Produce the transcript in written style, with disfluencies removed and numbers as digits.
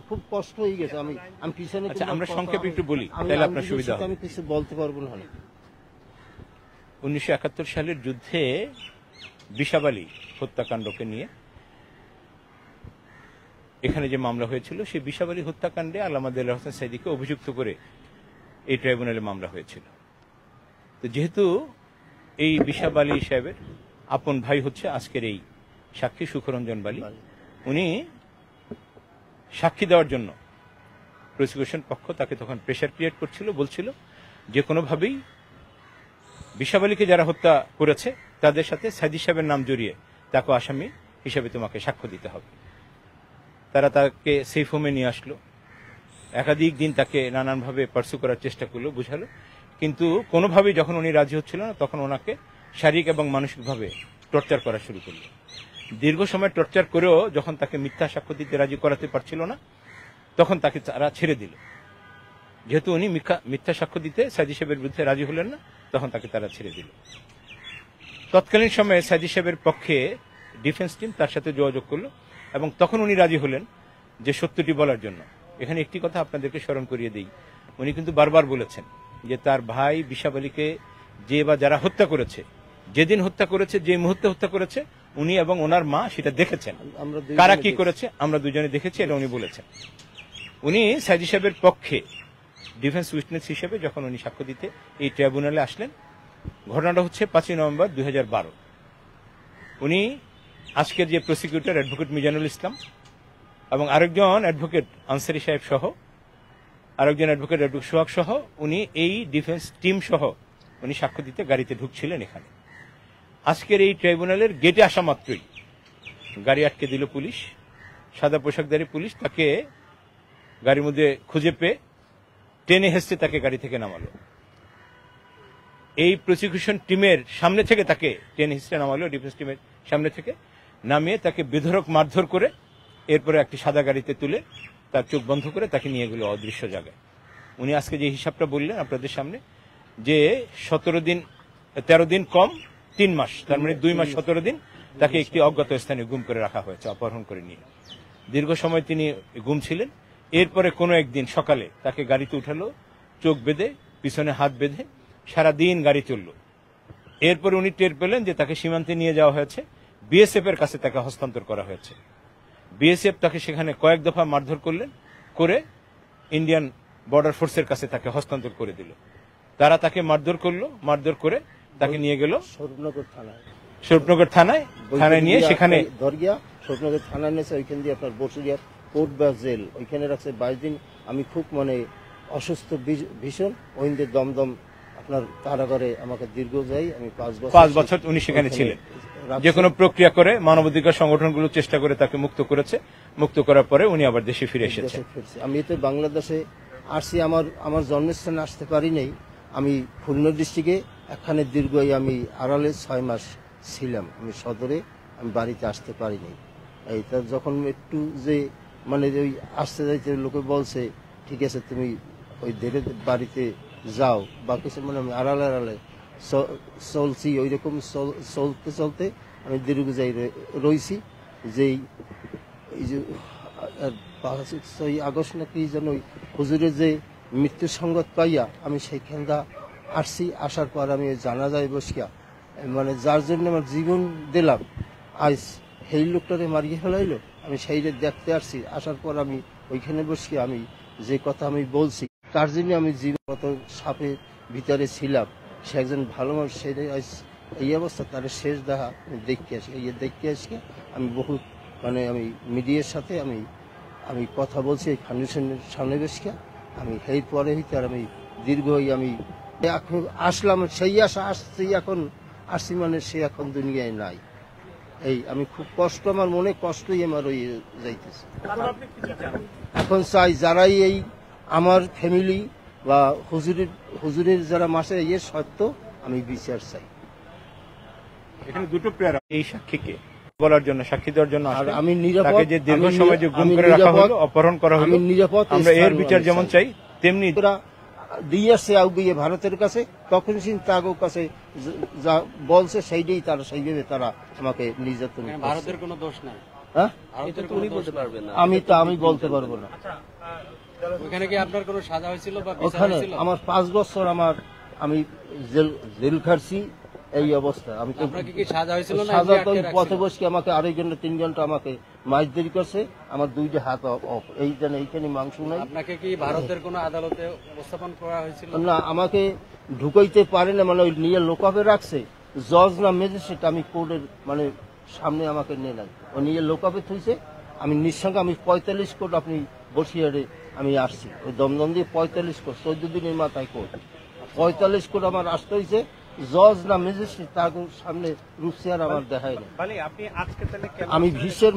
খুব কষ্ট হয়ে গেছে। আমি আমি পিছনে আচ্ছা, আমরা সংক্ষেপে একটু বলি, তাহলে আপনার সুবিধা হবে। আমি কিছু বলতে পারবো না। 1971 সালের যুদ্ধে বিশাবালী হত্যাকাণ্ডকে নিয়ে এখানে যে মামলা হয়েছিল, সেই বিশাবালী হত্যাকাণ্ডে আল্লামা দেলোয়ার হোসেন সাঈদীকে অভিযুক্ত করে এই ট্রাইব্যুনালে মামলা হয়েছিল। তো যেহেতু এই বিশাবালী সাহেবের আপন ভাই হচ্ছে আজকের এই সাক্ষী সুখরঞ্জন বালী, উনি সাক্ষী দেওয়ার জন্য প্রসিকিউশন পক্ষ তাকে তখন প্রেশার ক্রিয়েট করছিল, বলছিল যে কোনোভাবেই বিশাবালীকে যারা হত্যা করেছে তাদের সাথে সাঈদী সাহেবের নাম জড়িয়ে তাকে আসামি হিসেবে তোমাকে সাক্ষ্য দিতে হবে। তারা তাকে সেফ হোমে নিয়ে আসলো, একাধিক দিন তাকে নানানভাবে পার্সু করার চেষ্টা করলো, বুঝালো, কিন্তু কোনোভাবেই যখন উনি রাজি হচ্ছিল না তখন ওনাকে শারীরিক এবং মানসিকভাবে টর্চার করা শুরু করলো। দীর্ঘ সময় টর্চার করেও যখন তাকে মিথ্যা সাক্ষ্য দিতে রাজি করাতে পারছিল না, তখন তাকে তারা ছেড়ে দিল। যেহেতু উনি মিথ্যা সাক্ষ্য দিতে সাঈদী সাহেবের বিরুদ্ধে রাজি হলেন না, তখন তাকে তারা ছেড়ে দিল। তৎকালীন সময়ে সাঈদী সাহেবের পক্ষে ডিফেন্স টিম তার সাথে যোগাযোগ করলো এবং তখন উনি রাজি হলেন যে সত্যটি বলার জন্য। এখানে একটি কথা আপনাদেরকে স্মরণ করিয়ে দিই, উনি কিন্তু বারবার বলেছেন যে তার ভাই বিশাবালীকে যে বা যারা হত্যা করেছে, যেদিন হত্যা করেছে, যে মুহূর্তে হত্যা করেছে, উনি এবং ওনার মা সেটা দেখেছেন। কারা কি করেছে আমরা দুজনে দেখেছি, এটা উনি বলেছেন। উনি সাঈদী সাহেবের পক্ষে ডিফেন্স উইটনেস হিসেবে যখন উনি সাক্ষ্য দিতে এই ট্রাইব্যুনালে আসলেন, ঘটনাটা হচ্ছে 5 নভেম্বর 2012। উনি আজকের যে প্রসিকিউটর অ্যাডভোকেট মিজানুল ইসলাম এবং আরেকজন অ্যাডভোকেট আনসারি সাহেব সহ, আরেকজন অ্যাডভোকেট সোহাগ সহ, উনি এই ডিফেন্স টিম সহ উনি সাক্ষ্য দিতে গাড়িতে ঢুকছিলেন এখানে। আজকের এই ট্রাইব্যুনালের গেটে আসা মাত্রই গাড়ি আটকে দিল পুলিশ, সাদা পোশাকধারী পুলিশ। তাকে গাড়ির মধ্যে খুঁজে পেয়ে টেনে হেসতে তাকে গাড়ি থেকে নামালো। এই প্রসিকিউশন টিমের সামনে থেকে তাকে টেনে হেসতে নামালো, ডিফেন্স টিমের সামনে থেকে নামিয়ে তাকে বেধড়ক মারধর করে এরপরে একটি সাদা গাড়িতে তুলে তার চোখ বন্ধ করে তাকে নিয়ে গেল অদৃশ্য জায়গায়। উনি আজকে যে হিসাবটা বললেন আপনাদের সামনে, যে 13 দিন কম 3 মাস, তার মানে 2 মাস 17 দিন তাকে একটি অজ্ঞাত স্থানে গুম করে রাখা হয়েছে, অপহরণ করে নিয়ে। দীর্ঘ সময় তিনি গুম ছিলেন। এরপরে কোনো একদিন সকালে তাকে গাড়িতে উঠালো, চোখ বেঁধে, পিছনে হাত বেঁধে সারাদিন গাড়ি চলল। এরপরে উনি টের পেলেন যে তাকে সীমান্তে নিয়ে যাওয়া হয়েছে, বিএসএফ এর কাছে তাকে হস্তান্তর করা হয়েছে। বিএসএফ তাকে সেখানে কয়েক দফা মারধর করলেন, করে ইন্ডিয়ান বর্ডার ফোর্সের কাছে তাকে হস্তান্তর করে দিল। তারা তাকে মারধর করলো, মারধর করে তাকে নিয়ে গেল স্বরূপনগর থানায় নিয়ে সেখানে স্বরূপনগর থানায় নিয়েছে। ওইখান দিয়ে আপনার বসুরিয়ার কোর্ট বা জেল, ওইখানে রাখছে 22 দিন। আমি খুব অসুস্থ ভীষণ, ওইখানে দমদম আপনার কারাগারে আমাকে দীর্ঘ যাই। আমি 5 বছর উনি সেখানে ছিলেন। যে কোনো প্রক্রিয়া করে মানবাধিকার সংগঠনগুলো চেষ্টা করে তাকে মুক্ত করেছে। মুক্ত করার পরে উনি আবার দেশে ফিরে এসেছেন। আমি তো বাংলাদেশে আসছি, আমার জন্মস্থানে আসতে পারি নাই। আমি খুলনা ডিস্ট্রিক্টে একখানে দীর্ঘ আমি আড়ালে 6 মাস ছিলাম। আমি সদরে, আমি বাড়িতে আসতে পারি নাই। এইটা যখন একটু যে ওই আসতে যাইতে লোকে বলছে ঠিক আছে তুমি ওই দেড়ে বাড়িতে যাও বা কিছু, আমি আড়ালে আড়ালে চলছি। ওই রকম চলতে চলতে আমি দীর্ঘ যাই রয়েছি। যেই এই যে 5 আগস্ট নাকি যেন ওই হুজুরের যে মৃত্যুর সংবাদ পাইয়া আমি সেইখানটা আসছি। আসার পর আমি জানা যায় বসিয়া যার জন্য আমার জীবন দিলাম, আজ সেই লোকটারে মারিয়ে ফেলাইলো। আমি সেইটা দেখতে আসছি। আসার পর আমি ওইখানে বসিয়া আমি যে কথা আমি বলছি, তার জন্য আমি জীবন কত সাপের ভিতরে ছিলাম। সে একজন ভালো মানুষ, সেটাই আজ এই অবস্থা। তার শেষ দেখা দেখতে আসি, এই দেখতে আসি আমি বহুত আমি মিডিয়ার সাথে আমি কথা বলছি এই ফাউন্ডেশনের সামনে বসিয়া। আমি সেই পরে হইতে আর আমি দীর্ঘ আমি এখন আসলাম, সেই আশা আসছি, এখন আসছি সে এখন দুনিয়ায় নাই। এই আমি খুব কষ্ট, আমার মনে কষ্টই আমার ওই যাইতেছে। এখন চাই যারাই এই আমার ফ্যামিলি বা হুজুরের যারা মাসে সত্য, আমি বিচার চাই। এখানে দুটো প্রেয়ার, এই সাক্ষীকে বলার জন্য, সাক্ষী দেওয়ার জন্য, আর আমি নিরাপদ, যে দীর্ঘ সময় যে গুম করে রাখা হলো, অপহরণ করা হলো, নিরাপদ আমরা এর বিচার যেমন চাই তেমনি দিয়ে আসছে আউগিয়ে ভারতের কাছে। তখন তাগো কাছে যা বলছে সেইটাই তারা সেইভাবে তারা আমাকে নির্যাতন। ভারতের কোনো দোষ নাই। হ্যাঁ এটা তো উনি বলতে পারবেন না। আমি বলতে পারবো না। ওখানে কি আপনার কোনো সাজা হয়েছিল বা বিচার ওখানে হয়েছিল? আমার 5 বছর আমি জেল খাটছি এই অবস্থা। আমি তো আপনাকে কি সাজা হয়েছিল না সাজা এমনি তো আটকে পথে রাখছিল? বসে আমাকে 2.5 ঘন্টা 3 ঘন্টা আমাকে মাইজদারি করছে। আমার 2টা হাত অফ, এইখানে মাংস নাই। আপনাকে কি ভারতের কোনো আদালতে উপস্থাপন করা হয়েছিল? না, আমাকে ঢুকাইতে পারে না, মানে ওই নিয়ে লোকাপে রাখছে। জজ না ম্যাজিস্ট্রেট, আমি কোর্টের মানে সামনে আমাকে নিয়ে নাই, ও নিয়ে লোকাপে থইছে। আমি নিঃসঙ্গে আমি 45 কোট আপনি বসিয়ারে আমি আসছি, ওই দমদম দিয়ে 45 কোট 14 দিনের মাথায় কোর্ট 45 কোট আমার আসতে হয়েছে। জজ না ম্যাজিস্ট্রেট তার সামনে রূপসিয়ার আমার দেখায় না। আপনি আজকে তাহলে আমি ভিসের